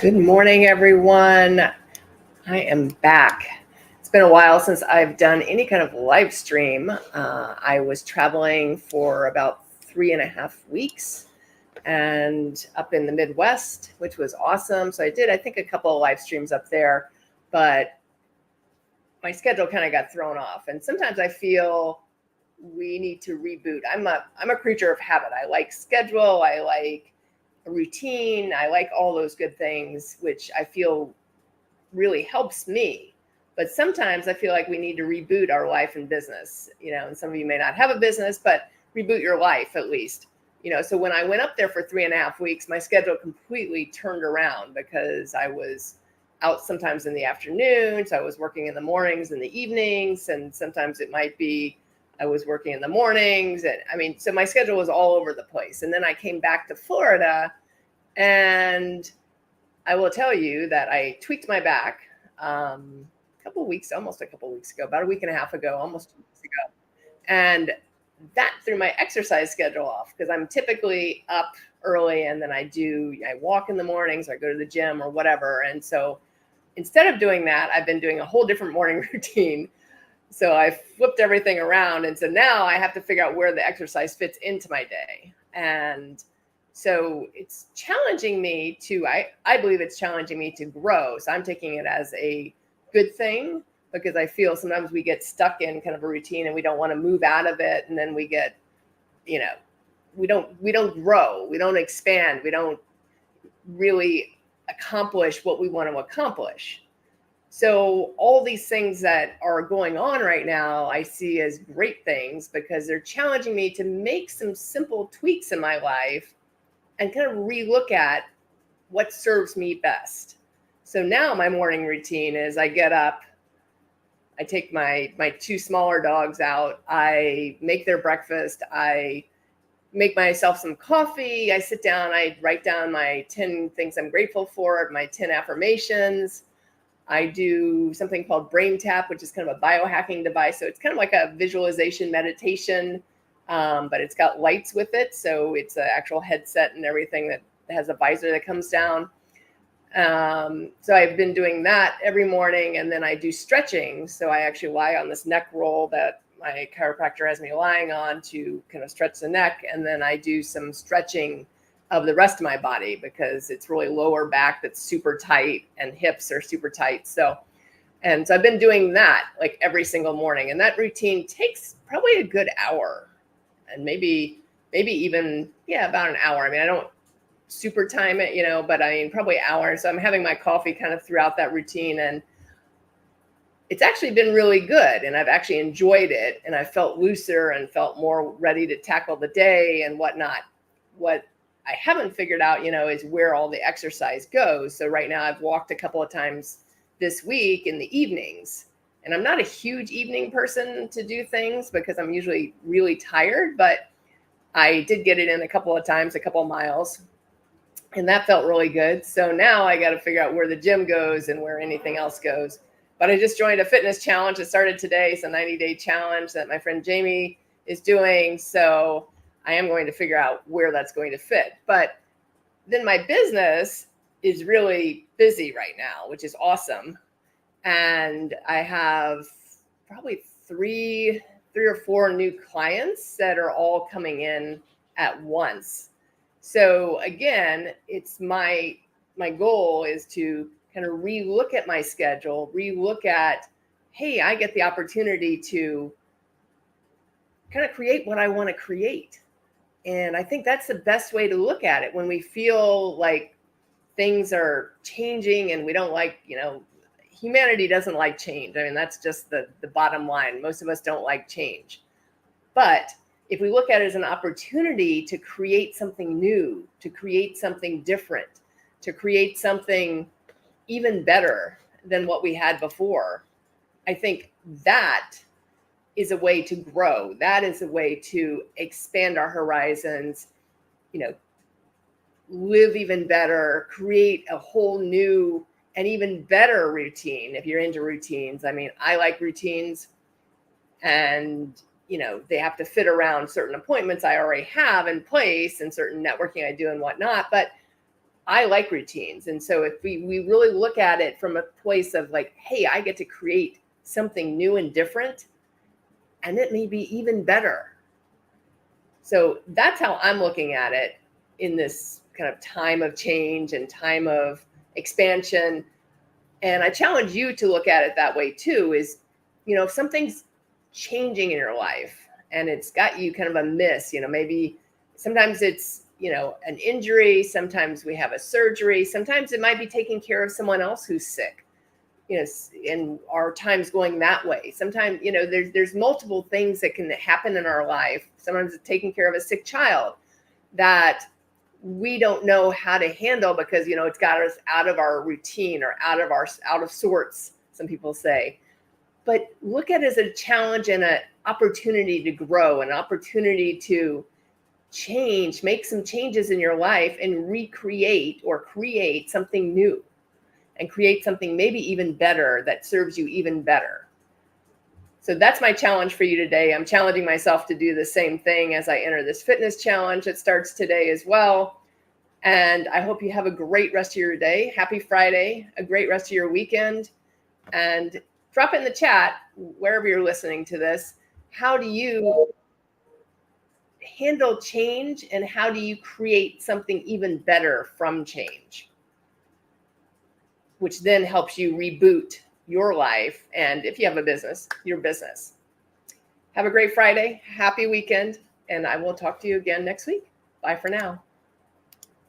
Good morning, everyone. I am back. It's been a while since I've done any kind of live stream. I was traveling for about 3.5 weeks and up in the Midwest, which was awesome. So I did, I think, a couple of live streams up there, but my schedule kind of got thrown off. And sometimes I feel we need to reboot. I'm a creature of habit. I like schedule. I like a routine. I like all those good things, which I feel really helps me. But sometimes I feel like we need to reboot our life and business, and some of you may not have a business, but reboot your life at least. So when I went up there for 3.5 weeks, my schedule completely turned around because I was out sometimes in the afternoon. So I was working in the mornings and the evenings, and sometimes it might be I was working in the mornings. And so my schedule was all over the place. And then I came back to Florida, and I will tell you that I tweaked my back almost a couple of weeks ago, about a week and a half ago, almost 2 weeks ago. And that threw my exercise schedule off because I'm typically up early, and then I walk in the mornings, or I go to the gym or whatever. And so instead of doing that, I've been doing a whole different morning routine. So I flipped everything around. And so now I have to figure out where the exercise fits into my day. And so it's challenging me I believe it's challenging me to grow. So I'm taking it as a good thing, because I feel sometimes we get stuck in kind of a routine and we don't want to move out of it. And then we get, we don't grow, we don't expand, we don't really accomplish what we want to accomplish. So all these things that are going on right now, I see as great things because they're challenging me to make some simple tweaks in my life and kind of relook at what serves me best. So now my morning routine is I get up, I take my 2 smaller dogs out, I make their breakfast, I make myself some coffee, I sit down, I write down my 10 things I'm grateful for, my 10 affirmations. I do something called Brain Tap, which is kind of a biohacking device. So it's kind of like a visualization meditation, but it's got lights with it. So it's an actual headset and everything that has a visor that comes down. So I've been doing that every morning, and then I do stretching. So I actually lie on this neck roll that my chiropractor has me lying on to kind of stretch the neck. And then I do some stretching of the rest of my body because it's really lower back that's super tight and hips are super tight. So I've been doing that like every single morning, and that routine takes probably a good hour, and maybe even, about an hour. I don't super time it, but probably an hour. So I'm having my coffee kind of throughout that routine, and it's actually been really good, and I've actually enjoyed it, and I felt looser and felt more ready to tackle the day and whatnot. What I haven't figured out, is where all the exercise goes. So right now I've walked a couple of times this week in the evenings, and I'm not a huge evening person to do things because I'm usually really tired, but I did get it in a couple of times, a couple of miles, and that felt really good. So now I got to figure out where the gym goes and where anything else goes. But I just joined a fitness challenge that started today. It's a 90-day challenge that my friend Jamie is doing. So I am going to figure out where that's going to fit. But then my business is really busy right now, which is awesome. And I have probably three or four new clients that are all coming in at once. So again, it's my goal is to kind of relook at my schedule, relook at, hey, I get the opportunity to kind of create what I want to create. And I think that's the best way to look at it when we feel like things are changing and we don't like, humanity doesn't like change. That's just the bottom line. Most of us don't like change. But if we look at it as an opportunity to create something new, to create something different, to create something even better than what we had before, I think that is a way to grow. That is a way to expand our horizons, live even better, create a whole new and even better routine. If you're into routines, I like routines, and, they have to fit around certain appointments I already have in place and certain networking I do and whatnot. But I like routines. And so if we really look at it from a place of like, hey, I get to create something new and different, and it may be even better. So that's how I'm looking at it in this kind of time of change and time of expansion. And I challenge you to look at it that way too, is, if something's changing in your life and it's got you kind of a miss, maybe sometimes it's, an injury, sometimes we have a surgery, sometimes it might be taking care of someone else who's sick, and our time's going that way. Sometimes, there's multiple things that can happen in our life. Sometimes it's taking care of a sick child that we don't know how to handle because, it's got us out of our routine or out of sorts, some people say. But look at it as a challenge and an opportunity to grow, an opportunity to change, make some changes in your life and recreate or create something new and create something maybe even better that serves you even better. So that's my challenge for you today. I'm challenging myself to do the same thing as I enter this fitness challenge that starts today as well. And I hope you have a great rest of your day. Happy Friday, a great rest of your weekend. And drop it in the chat, wherever you're listening to this. How do you handle change, and how do you create something even better from change, which then helps you reboot your life, and if you have a business, your business. Have a great Friday, happy weekend, and I will talk to you again next week. Bye for now.